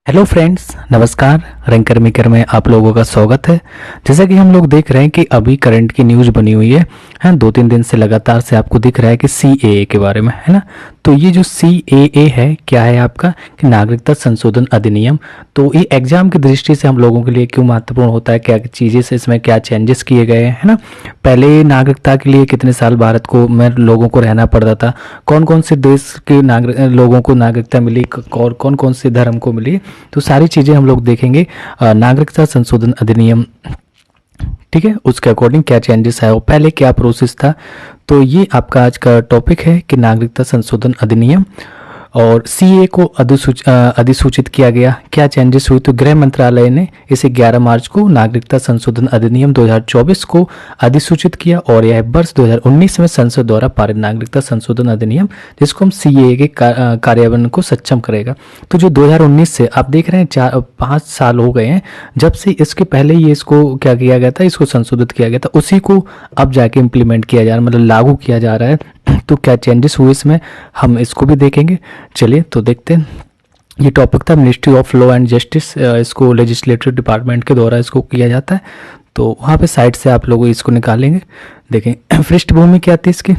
Hello friends, नमस्कार। Ranker maker में आप लोगों का स्वागत है। जैसा कि हम लोग देख रहे हैं कि अभी करंट की न्यूज़ बनी हुई है 2-3 दिन से लगातार से आपको दिख रहा है कि सीएए के बारे में, है ना। तो ये जो सीएए है क्या है आपका कि नागरिकता संशोधन अधिनियम। तो ये एग्जाम की दृष्टि से हम लोगों के लिए क्यों महत्वपूर्ण होता है, क्या चीज़ें से इसमें क्या चेंजेस किए गए हैं, है ना। पहले नागरिकता के लिए कितने साल भारत को में लोगों को रहना पड़ता था, कौन कौन से देश के लोगों को नागरिकता मिली और कौन कौन से धर्म को मिली, तो सारी चीज़ें हम लोग देखेंगे। नागरिकता संशोधन अधिनियम, ठीक है, उसके अकॉर्डिंग क्या चेंजेस है और पहले क्या प्रोसेस था। तो ये आपका आज का टॉपिक है कि नागरिकता संशोधन अधिनियम और सीए को अधिसूचित किया गया, क्या चेंजेस हुई। तो गृह मंत्रालय ने इसे 11 मार्च को नागरिकता संशोधन अधिनियम 2024 को अधिसूचित किया और यह वर्ष 2019 में संसद द्वारा पारित नागरिकता संशोधन अधिनियम, जिसको हम सीए के कार्यान्वयन को सक्षम करेगा। तो जो 2019 से आप देख रहे हैं 4-5 साल हो गए हैं जब से, इसके पहले ये इसको क्या किया गया था, इसको संशोधित किया गया था, उसी को अब जाके इम्प्लीमेंट किया जा रहा है, मतलब लागू किया जा रहा है। तो क्या चेंजेस हुए इसमें, हम इसको भी देखेंगे। चलिए तो देखते हैं। ये टॉपिक था ministry of law and justice, इसको लेजिस्लेटिव डिपार्टमेंट के द्वारा इसको किया जाता है। तो वहाँ पे साइट से आप लोग इसको निकालेंगे। देखें पृष्ठभूमि क्या थी इसकी,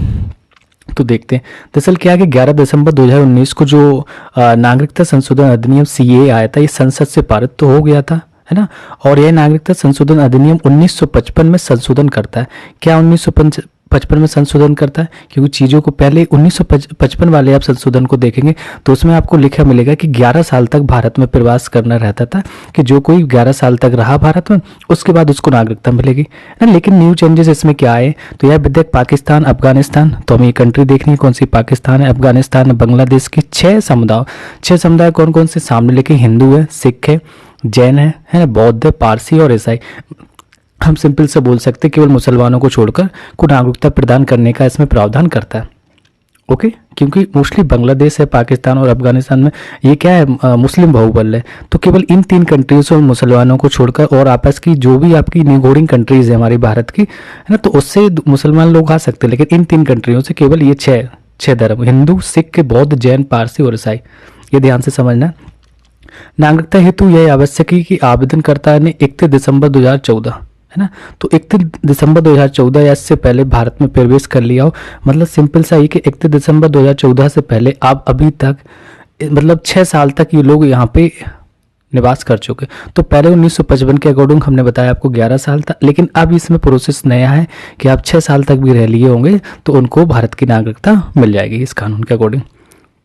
तो देखते हैं। दरअसल क्या है कि 11 दिसंबर 2019 को जो नागरिकता संशोधन अधिनियम सीए आया था, ये संसद से पारित तो हो गया था, है ना। और यह नागरिकता संशोधन अधिनियम 1955 में संशोधन करता है। क्या 1955 में संशोधन करता है, क्योंकि चीज़ों को पहले 1955 वाले आप संशोधन को देखेंगे तो उसमें आपको लिखा मिलेगा कि 11 साल तक भारत में प्रवास करना रहता था, कि जो कोई 11 साल तक रहा भारत में उसके बाद उसको नागरिकता मिलेगी ना। लेकिन न्यू चेंजेस इसमें क्या आए, तो यह विधेयक पाकिस्तान, अफगानिस्तान, तो हमें ये कंट्री देखनी है कौन सी, पाकिस्तान है, अफगानिस्तान है, बांग्लादेश की 6 समुदाय कौन कौन से सामने लेके, हिंदू है, सिख है, जैन है, बौद्ध है, पारसी और ईसाई। हम सिंपल से बोल सकते हैं केवल मुसलमानों को छोड़कर को नागरिकता प्रदान करने का इसमें प्रावधान करता है। ओके, क्योंकि मोस्टली बांग्लादेश है, पाकिस्तान और अफगानिस्तान में ये क्या है, मुस्लिम बाहुबल है। तो केवल इन 3 कंट्रीज और मुसलमानों को छोड़कर और आपस की जो भी आपकी नेबोरिंग कंट्रीज है हमारी भारत की, है ना, तो उससे मुसलमान लोग आ सकते हैं। लेकिन इन 3 कंट्रियों से केवल ये छह धर्म, हिंदू, सिख, बौद्ध, जैन, पारसी और ईसाई, ये ध्यान से समझना। नागरिकता हेतु यह आवश्यक है कि आवेदनकर्ता ने 31 दिसंबर 2014, है ना, तो 31 दिसंबर 2014 या इससे पहले भारत में प्रवेश कर लिया हो। मतलब सिंपल सा ही कि 31 दिसंबर 2014 से पहले आप अभी तक, मतलब 6 साल तक ये लोग यहाँ पे निवास कर चुके। तो पहले 1955 के अकॉर्डिंग हमने बताया आपको 11 साल था, लेकिन अब इसमें प्रोसेस नया है कि आप 6 साल तक भी रह लिए होंगे तो उनको भारत की नागरिकता मिल जाएगी इस कानून के अकॉर्डिंग।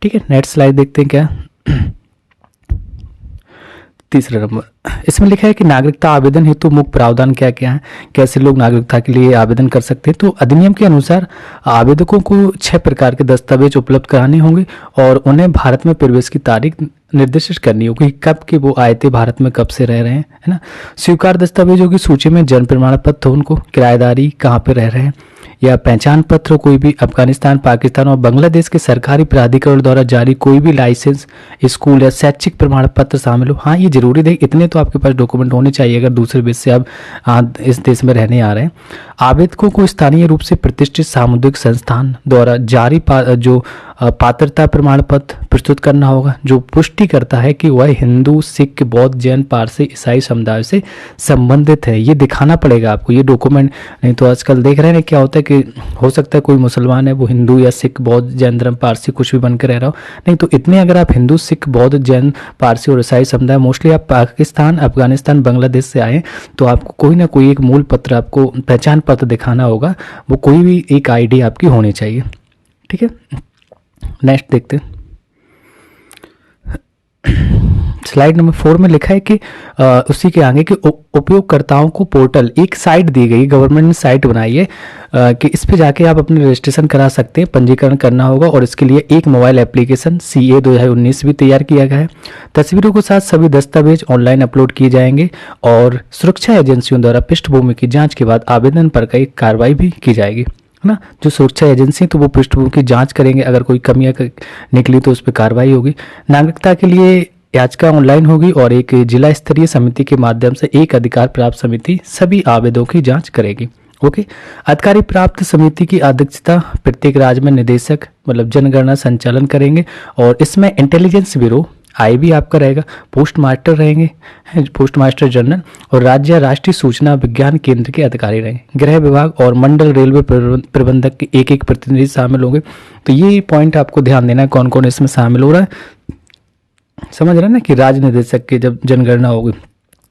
ठीक है, नेक्स्ट स्लाइड देखते हैं क्या। तीसरा नंबर इसमें लिखा है कि नागरिकता आवेदन हेतु मुख्य प्रावधान क्या क्या है, कैसे लोग नागरिकता के लिए आवेदन कर सकते हैं। तो अधिनियम के अनुसार आवेदकों को 6 प्रकार के दस्तावेज उपलब्ध कराने होंगे और उन्हें भारत में प्रवेश की तारीख निर्दिष्ट करनी होगी, कब के वो आए थे भारत में, कब से रह रहे हैं, है ना। स्वीकार दस्तावेजों की सूची में जन्म प्रमाण पत्र हो, उनको किराएदारी कहाँ पे रह रहे हैं, या पहचान पत्र कोई भी अफगानिस्तान, पाकिस्तान और बांग्लादेश के सरकारी प्राधिकरण द्वारा जारी कोई भी लाइसेंस, स्कूल या शैक्षिक प्रमाण पत्र शामिल हो। हाँ, ये जरूरी है, इतने तो आपके पास डॉक्यूमेंट होने चाहिए अगर दूसरे देश से आप इस देश में रहने आ रहे हैं। आवेदकों को स्थानीय रूप से प्रतिष्ठित सामुदायिक संस्थान द्वारा जारी जो पात्रता प्रमाण पत्र प्रस्तुत करना होगा, जो पुष्टि करता है कि वह हिंदू, सिख, बौद्ध, जैन, पारसी, ईसाई समुदाय से संबंधित है। ये दिखाना पड़ेगा आपको ये डॉक्यूमेंट। नहीं तो आजकल देख रहे हैं क्या होता है कि हो सकता है कोई मुसलमान है, वो हिंदू या सिख, बौद्ध, जैन धर्म, पारसी कुछ भी बनकर रह रहा हो। नहीं तो इतने अगर आप हिंदू, सिख, बौद्ध, जैन, पारसी और ईसाई समुदाय, मोस्टली आप पाकिस्तान, अफगानिस्तान, बांग्लादेश से आए, तो आपको कोई ना कोई एक मूल पत्र, आपको पहचान पत्र दिखाना होगा, वो कोई भी एक आईडी आपकी होनी चाहिए। ठीक है, नेक्स्ट देखते हैं। स्लाइड नंबर 4 में लिखा है कि उसी के आगे कि उपयोगकर्ताओं को पोर्टल, एक साइट दी गई, गवर्नमेंट ने साइट बनाई है कि इस पे जाके आप अपने रजिस्ट्रेशन करा सकते हैं, पंजीकरण करना होगा और इसके लिए एक मोबाइल एप्लीकेशन सीए 2019 भी तैयार किया गया है। तस्वीरों के साथ सभी दस्तावेज ऑनलाइन अपलोड किए जाएंगे और सुरक्षा एजेंसियों द्वारा पृष्ठभूमि की जाँच के बाद आवेदन पर कई कार्रवाई भी की जाएगी, ना। जो सुरक्षा एजेंसी तो वो पृष्ठभूमि की जांच करेंगे, अगर कोई कमियां निकली तो उस पर कार्रवाई होगी। नागरिकता के लिए याचिका ऑनलाइन होगी और एक जिला स्तरीय समिति के माध्यम से एक अधिकार प्राप्त समिति सभी आवेदनों की जांच करेगी। ओके, अधिकारी प्राप्त समिति की अध्यक्षता प्रत्येक राज्य में निदेशक, मतलब जनगणना संचालन करेंगे और इसमें इंटेलिजेंस ब्यूरो, आईबी आपका रहेगा, पोस्ट मास्टर रहेंगे, पोस्ट मास्टर जनरल, और राज्य राष्ट्रीय सूचना विज्ञान केंद्र के अधिकारी रहेंगे। गृह विभाग और मंडल रेलवे प्रबंधक के एक एक प्रतिनिधि शामिल होंगे। तो ये पॉइंट आपको ध्यान देना है कौन कौन इसमें शामिल हो रहा है। समझ रहे हैं ना कि राजनिदेशक की जब जनगणना होगी,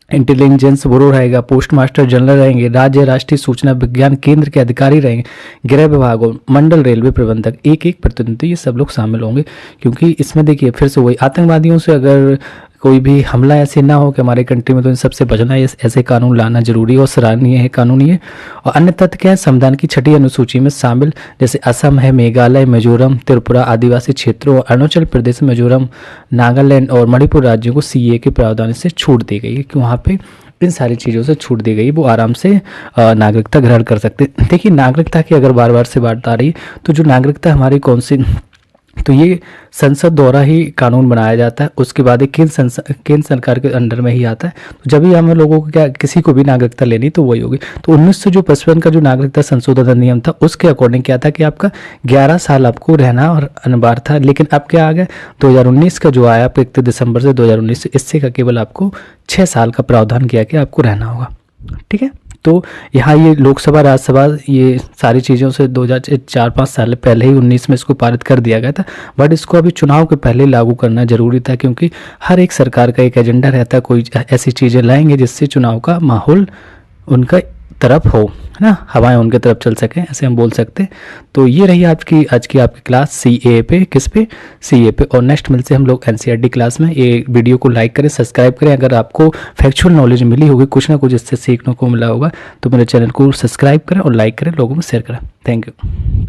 इंटेलिजेंस ब्यूरो रहेगा, पोस्ट मास्टर जनरल रहेंगे, राज्य राष्ट्रीय सूचना विज्ञान केंद्र के अधिकारी रहेंगे, गृह विभाग और मंडल रेलवे प्रबंधक एक एक प्रतिनिधि, ये सब लोग शामिल होंगे। क्योंकि इसमें देखिए फिर से वही आतंकवादियों से अगर कोई भी हमला ऐसे ना हो कि हमारे कंट्री में, तो इन सबसे बचना है। ऐसे कानून लाना जरूरी है और सराहनीय है, कानूनी है। और अन्य तथ्य क्या है, संविधान की 6ठी अनुसूची में शामिल जैसे असम है, मेघालय, मिजोरम, त्रिपुरा, आदिवासी क्षेत्रों और अरुणाचल प्रदेश, मिजोरम, नागालैंड और मणिपुर राज्यों को सीए के प्रावधान से छूट दी गई है कि वहाँ पे इन सारी चीज़ों से छूट दी गई, वो आराम से नागरिकता ग्रहण कर सकते। देखिए नागरिकता की अगर बार बार से बात आ रही है, तो जो नागरिकता हमारी कौन सी, तो ये संसद द्वारा ही कानून बनाया जाता है, उसके बाद केंद्र सरकार के अंडर में ही आता है। तो जब भी हमें लोगों को क्या किसी को भी नागरिकता लेनी तो वही होगी। तो 1955 का जो नागरिकता संशोधन अधिनियम था, उसके अकॉर्डिंग क्या था कि आपका 11 साल आपको रहना और अनिवार्य था। लेकिन अब क्या आ गया, 2019 का जो आया 31 दिसंबर से 2019 से, इससे का केवल आपको 6 साल का प्रावधान किया कि आपको रहना होगा। ठीक है, तो यहाँ ये लोकसभा राज्यसभा ये सारी चीज़ों से 2004-5 साल पहले ही 19 में इसको पारित कर दिया गया था। बट इसको अभी चुनाव के पहले लागू करना जरूरी था, क्योंकि हर एक सरकार का एक एजेंडा रहता है, कोई ऐसी चीज़ें लाएंगे जिससे चुनाव का माहौल उनका तरफ हो, है ना, हवाएं उनके तरफ चल सकें, ऐसे हम बोल सकते हैं। तो ये रही आज की आपकी क्लास सीए पे, किस पे, सीए पे। और नेक्स्ट मिलते हैं हम लोग एनसीईआरटी क्लास में। ये वीडियो को लाइक करें, सब्सक्राइब करें। अगर आपको फैक्चुअल नॉलेज मिली होगी, कुछ ना कुछ इससे सीखने को मिला होगा, तो मेरे चैनल को सब्सक्राइब करें और लाइक करें, लोगों में शेयर करें। Thank you.